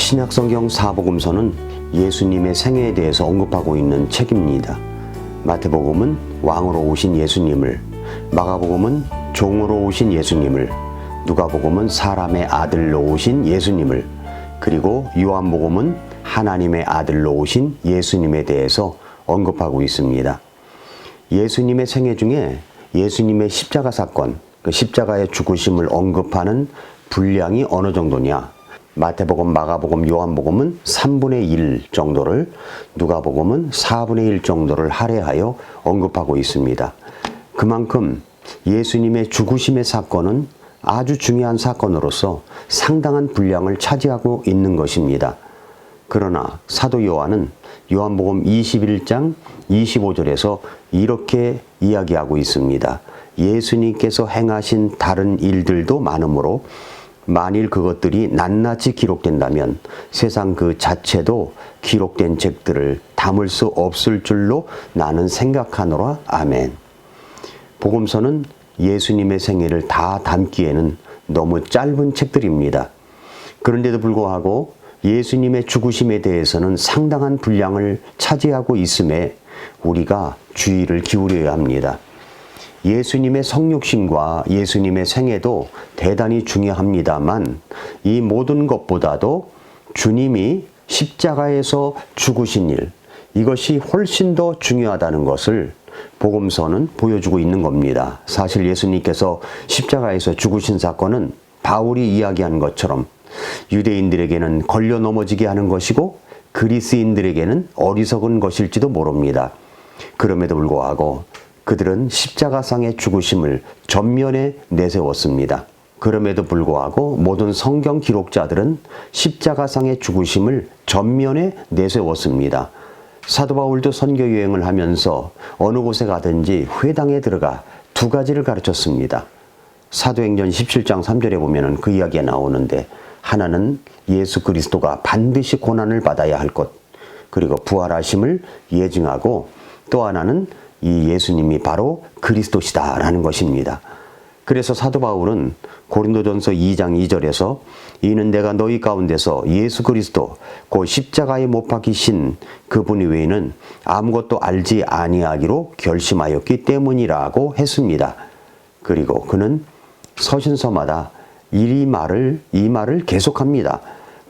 신약성경 사복음서는 예수님의 생애에 대해서 언급하고 있는 책입니다. 마태복음은 왕으로 오신 예수님을, 마가복음은 종으로 오신 예수님을, 누가복음은 사람의 아들로 오신 예수님을, 그리고 요한복음은 하나님의 아들로 오신 예수님에 대해서 언급하고 있습니다. 예수님의 생애 중에 예수님의 십자가 사건, 그 십자가의 죽으심을 언급하는 분량이 어느 정도냐? 마태복음, 마가복음, 요한복음은 3분의 1 정도를, 누가복음은 4분의 1 정도를 할애하여 언급하고 있습니다. 그만큼 예수님의 죽으심의 사건은 아주 중요한 사건으로서 상당한 분량을 차지하고 있는 것입니다. 그러나 사도 요한은 요한복음 21장 25절에서 이렇게 이야기하고 있습니다. 예수님께서 행하신 다른 일들도 많으므로 만일 그것들이 낱낱이 기록된다면 세상 그 자체도 기록된 책들을 담을 수 없을 줄로 나는 생각하노라. 아멘. 복음서는 예수님의 생애를 다 담기에는 너무 짧은 책들입니다. 그런데도 불구하고 예수님의 죽으심에 대해서는 상당한 분량을 차지하고 있음에 우리가 주의를 기울여야 합니다. 예수님의 성육신과 예수님의 생애도 대단히 중요합니다만 이 모든 것보다도 주님이 십자가에서 죽으신 일, 이것이 훨씬 더 중요하다는 것을 복음서는 보여주고 있는 겁니다. 사실 예수님께서 십자가에서 죽으신 사건은 바울이 이야기한 것처럼 유대인들에게는 걸려 넘어지게 하는 것이고 그리스인들에게는 어리석은 것일지도 모릅니다. 그럼에도 불구하고 그들은 십자가상의 죽으심을 전면에 내세웠습니다. 그럼에도 불구하고 모든 성경 기록자들은 십자가상의 죽으심을 전면에 내세웠습니다. 사도 바울도 선교 여행을 하면서 어느 곳에 가든지 회당에 들어가 두 가지를 가르쳤습니다. 사도행전 17장 3절에 보면 그 이야기가 나오는데, 하나는 예수 그리스도가 반드시 고난을 받아야 할 것, 그리고 부활하심을 예증하고, 또 하나는 이 예수님이 바로 그리스도시다라는 것입니다. 그래서 사도 바울은 고린도전서 2장 2절에서 이는 내가 너희 가운데서 예수 그리스도 곧 십자가에 못 박히신 그분 외에는 아무것도 알지 아니하기로 결심하였기 때문이라고 했습니다. 그리고 그는 서신서마다 이 말을 계속합니다.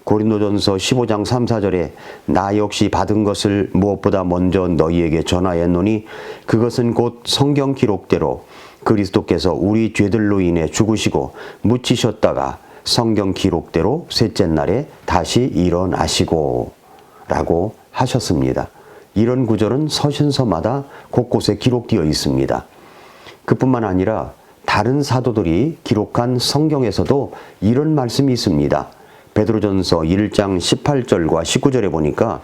고린도전서 15장 3, 4절에 나 역시 받은 것을 무엇보다 먼저 너희에게 전하였노니 그것은 곧 성경 기록대로 그리스도께서 우리 죄들로 인해 죽으시고 묻히셨다가 성경 기록대로 셋째 날에 다시 일어나시고 라고 하셨습니다. 이런 구절은 서신서마다 곳곳에 기록되어 있습니다. 그뿐만 아니라 다른 사도들이 기록한 성경에서도 이런 말씀이 있습니다. 베드로전서 1장 18절과 19절에 보니까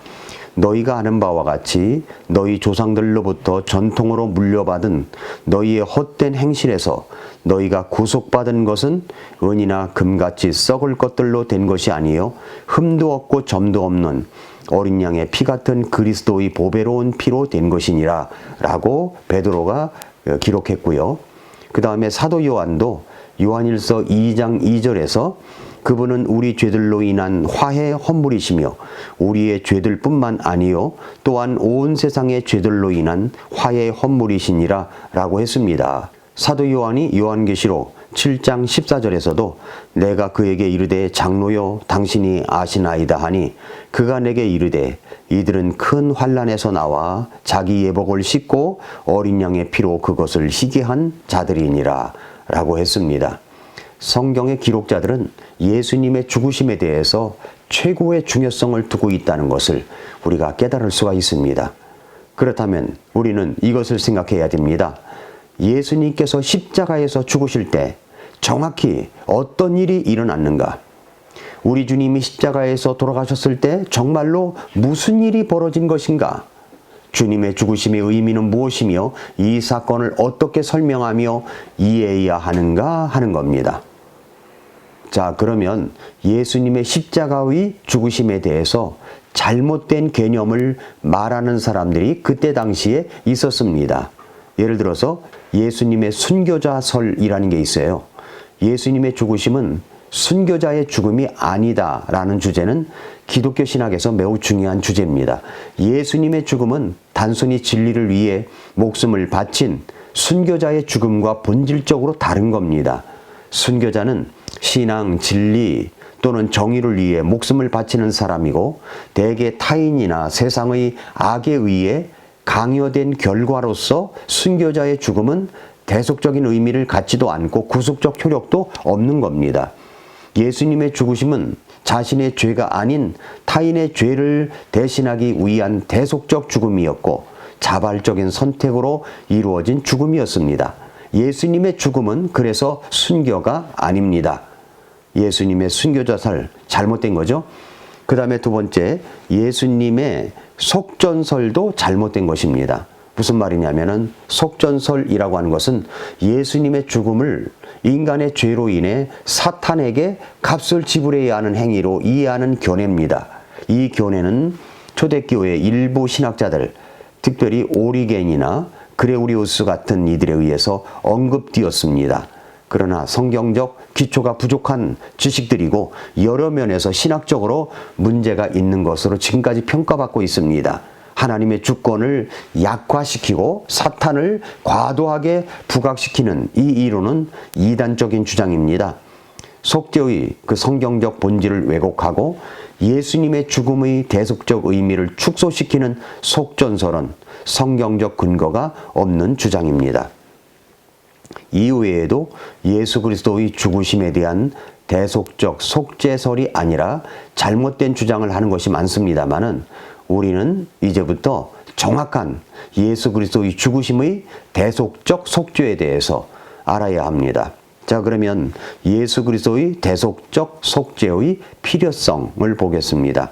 너희가 아는 바와 같이 너희 조상들로부터 전통으로 물려받은 너희의 헛된 행실에서 너희가 구속받은 것은 은이나 금같이 썩을 것들로 된 것이 아니요 흠도 없고 점도 없는 어린 양의 피 같은 그리스도의 보배로운 피로 된 것이니라 라고 베드로가 기록했고요. 그 다음에 사도 요한도 요한일서 2장 2절에서 그분은 우리 죄들로 인한 화해 헌물이시며 우리의 죄들뿐만 아니요 또한 온 세상의 죄들로 인한 화해 헌물이시니라 라고 했습니다. 사도 요한이 요한계시록 7장 14절에서도 내가 그에게 이르되 장로여 당신이 아시나이다 하니 그가 내게 이르되 이들은 큰 환난에서 나와 자기 예복을 씻고 어린 양의 피로 그것을 희게 한 자들이니라 라고 했습니다. 성경의 기록자들은 예수님의 죽으심에 대해서 최고의 중요성을 두고 있다는 것을 우리가 깨달을 수가 있습니다. 그렇다면 우리는 이것을 생각해야 됩니다. 예수님께서 십자가에서 죽으실 때 정확히 어떤 일이 일어났는가? 우리 주님이 십자가에서 돌아가셨을 때 정말로 무슨 일이 벌어진 것인가? 주님의 죽으심의 의미는 무엇이며 이 사건을 어떻게 설명하며 이해해야 하는가 하는 겁니다. 자, 그러면 예수님의 십자가의 죽으심에 대해서 잘못된 개념을 말하는 사람들이 그때 당시에 있었습니다. 예를 들어서 예수님의 순교자설이라는 게 있어요. 예수님의 죽으심은 순교자의 죽음이 아니다라는 주제는 기독교 신학에서 매우 중요한 주제입니다. 예수님의 죽음은 단순히 진리를 위해 목숨을 바친 순교자의 죽음과 본질적으로 다른 겁니다. 순교자는 신앙, 진리 또는 정의를 위해 목숨을 바치는 사람이고 대개 타인이나 세상의 악에 의해 강요된 결과로서 순교자의 죽음은 대속적인 의미를 갖지도 않고 구속적 효력도 없는 겁니다. 예수님의 죽으심은 자신의 죄가 아닌 타인의 죄를 대신하기 위한 대속적 죽음이었고 자발적인 선택으로 이루어진 죽음이었습니다. 예수님의 죽음은 그래서 순교가 아닙니다. 예수님의 순교자살 잘못된 거죠. 그 다음에 두 번째, 예수님의 속전설도 잘못된 것입니다. 무슨 말이냐면은 속전설이라고 하는 것은 예수님의 죽음을 인간의 죄로 인해 사탄에게 값을 지불해야 하는 행위로 이해하는 견해입니다. 이 견해는 초대교회 일부 신학자들, 특별히 오리겐이나 그레고리우스 같은 이들에 의해서 언급되었습니다. 그러나 성경적 기초가 부족한 지식들이고 여러 면에서 신학적으로 문제가 있는 것으로 지금까지 평가받고 있습니다. 하나님의 주권을 약화시키고 사탄을 과도하게 부각시키는 이 이론은 이단적인 주장입니다. 속죄의 그 성경적 본질을 왜곡하고 예수님의 죽음의 대속적 의미를 축소시키는 속전설은 성경적 근거가 없는 주장입니다. 이외에도 예수 그리스도의 죽으심에 대한 대속적 속죄설이 아니라 잘못된 주장을 하는 것이 많습니다만은 우리는 이제부터 정확한 예수 그리스도의 죽으심의 대속적 속죄에 대해서 알아야 합니다. 자, 그러면 예수 그리스도의 대속적 속죄의 필요성을 보겠습니다.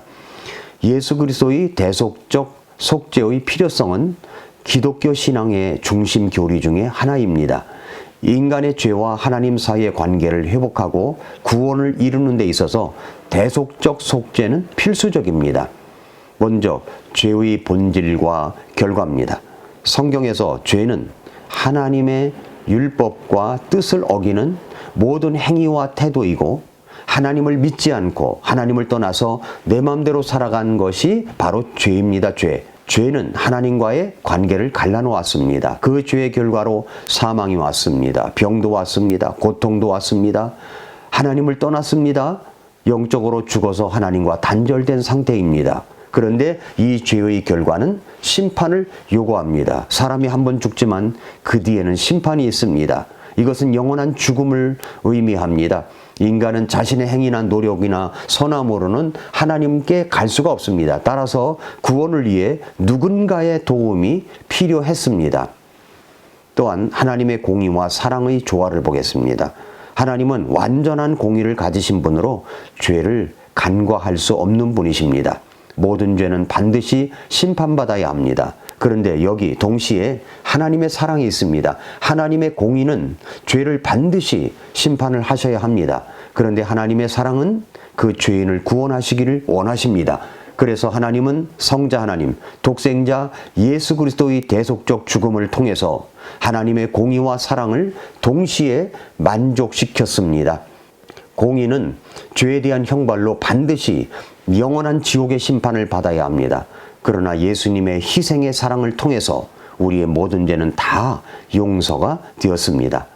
예수 그리스도의 대속적 속죄의 필요성은 기독교 신앙의 중심 교리 중에 하나입니다. 인간의 죄와 하나님 사이의 관계를 회복하고 구원을 이루는 데 있어서 대속적 속죄는 필수적입니다. 먼저 죄의 본질과 결과입니다. 성경에서 죄는 하나님의 율법과 뜻을 어기는 모든 행위와 태도이고 하나님을 믿지 않고 하나님을 떠나서 내 마음대로 살아간 것이 바로 죄입니다. 죄는 하나님과의 관계를 갈라놓았습니다. 그 죄의 결과로 사망이 왔습니다. 병도 왔습니다. 고통도 왔습니다. 하나님을 떠났습니다. 영적으로 죽어서 하나님과 단절된 상태입니다. 그런데 이 죄의 결과는 심판을 요구합니다. 사람이 한 번 죽지만 그 뒤에는 심판이 있습니다. 이것은 영원한 죽음을 의미합니다. 인간은 자신의 행위나 노력이나 선함으로는 하나님께 갈 수가 없습니다. 따라서 구원을 위해 누군가의 도움이 필요했습니다. 또한 하나님의 공의와 사랑의 조화를 보겠습니다. 하나님은 완전한 공의를 가지신 분으로 죄를 간과할 수 없는 분이십니다. 모든 죄는 반드시 심판받아야 합니다. 그런데 여기 동시에 하나님의 사랑이 있습니다. 하나님의 공의는 죄를 반드시 심판을 하셔야 합니다. 그런데 하나님의 사랑은 그 죄인을 구원하시기를 원하십니다. 그래서 하나님은 성자 하나님, 독생자 예수 그리스도의 대속적 죽음을 통해서 하나님의 공의와 사랑을 동시에 만족시켰습니다. 공의는 죄에 대한 형벌로 반드시 영원한 지옥의 심판을 받아야 합니다. 그러나 예수님의 희생의 사랑을 통해서 우리의 모든 죄는 다 용서가 되었습니다.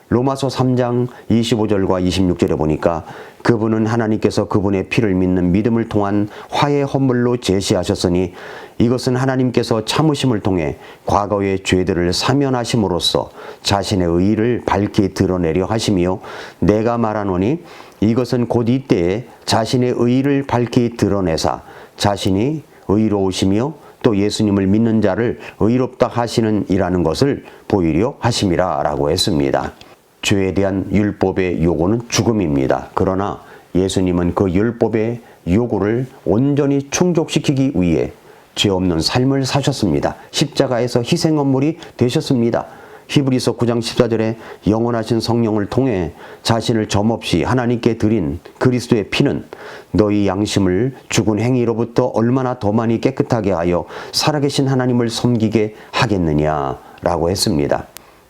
로마서 3장 25절과 26절에 보니까 그분은 하나님께서 그분의 피를 믿는 믿음을 통한 화해 헌물로 제시하셨으니 이것은 하나님께서 참으심을 통해 과거의 죄들을 사면하심으로써 자신의 의의를 밝히 드러내려 하심이요 내가 말하노니 이것은 곧 이때에 자신의 의의를 밝히 드러내사 자신이 의로우시며 또 예수님을 믿는 자를 의롭다 하시는 이라는 것을 보이려 하심이라 라고 했습니다. 죄에 대한 율법의 요구는 죽음입니다. 그러나 예수님은 그 율법의 요구를 온전히 충족시키기 위해 죄 없는 삶을 사셨습니다. 십자가에서 희생헌물이 되셨습니다. 히브리서 9장 14절에 영원하신 성령을 통해 자신을 점없이 하나님께 드린 그리스도의 피는 너희 양심을 죽은 행위로부터 얼마나 더 많이 깨끗하게 하여 살아계신 하나님을 섬기게 하겠느냐라고 했습니다.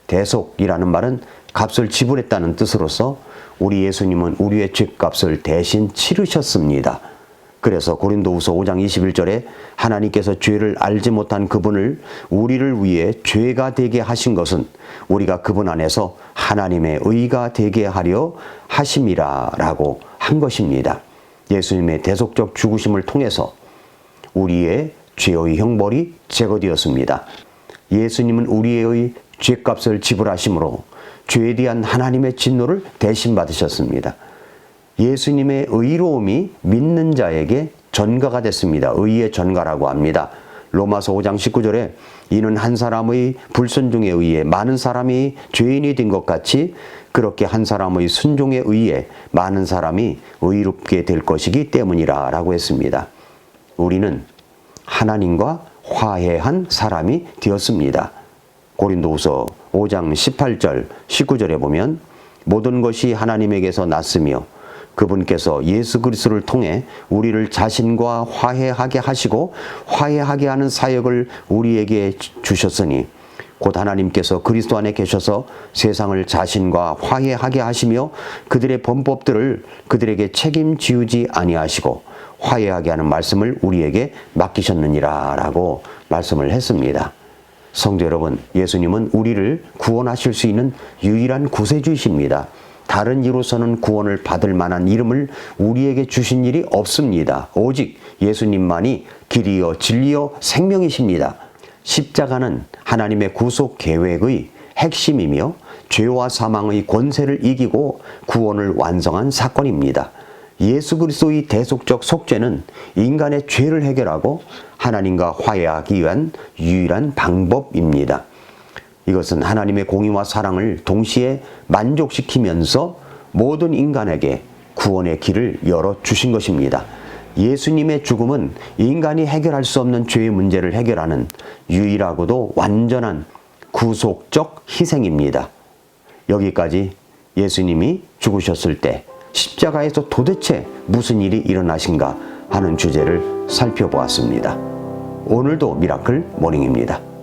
대속이라는 말은 값을 지불했다는 뜻으로서 우리 예수님은 우리의 죄값을 대신 치르셨습니다. 그래서 고린도후서 5장 21절에 하나님께서 죄를 알지 못한 그분을 우리를 위해 죄가 되게 하신 것은 우리가 그분 안에서 하나님의 의가 되게 하려 하심이라 라고 한 것입니다. 예수님의 대속적 죽으심을 통해서 우리의 죄의 형벌이 제거되었습니다. 예수님은 우리의 죄값을 지불하심으로 죄에 대한 하나님의 진노를 대신 받으셨습니다. 예수님의 의로움이 믿는 자에게 전가가 됐습니다. 의의 전가라고 합니다. 로마서 5장 19절에 이는 한 사람의 불순종에 의해 많은 사람이 죄인이 된 것 같이 그렇게 한 사람의 순종에 의해 많은 사람이 의롭게 될 것이기 때문이라 라고 했습니다. 우리는 하나님과 화해한 사람이 되었습니다. 고린도후서 5장 18절 19절에 보면 모든 것이 하나님에게서 났으며 그분께서 예수 그리스도를 통해 우리를 자신과 화해하게 하시고 화해하게 하는 사역을 우리에게 주셨으니 곧 하나님께서 그리스도 안에 계셔서 세상을 자신과 화해하게 하시며 그들의 범법들을 그들에게 책임지우지 아니하시고 화해하게 하는 말씀을 우리에게 맡기셨느니라 라고 말씀을 했습니다. 성도 여러분, 예수님은 우리를 구원하실 수 있는 유일한 구세주이십니다. 다른 이로서는 구원을 받을 만한 이름을 우리에게 주신 일이 없습니다. 오직 예수님만이 길이요 진리요 생명이십니다. 십자가는 하나님의 구속 계획의 핵심이며 죄와 사망의 권세를 이기고 구원을 완성한 사건입니다. 예수 그리스도의 대속적 속죄는 인간의 죄를 해결하고 하나님과 화해하기 위한 유일한 방법입니다. 이것은 하나님의 공의와 사랑을 동시에 만족시키면서 모든 인간에게 구원의 길을 열어주신 것입니다. 예수님의 죽음은 인간이 해결할 수 없는 죄의 문제를 해결하는 유일하고도 완전한 구속적 희생입니다. 여기까지 예수님이 죽으셨을 때 십자가에서 도대체 무슨 일이 일어나신가 하는 주제를 살펴보았습니다. 오늘도 미라클 모닝입니다.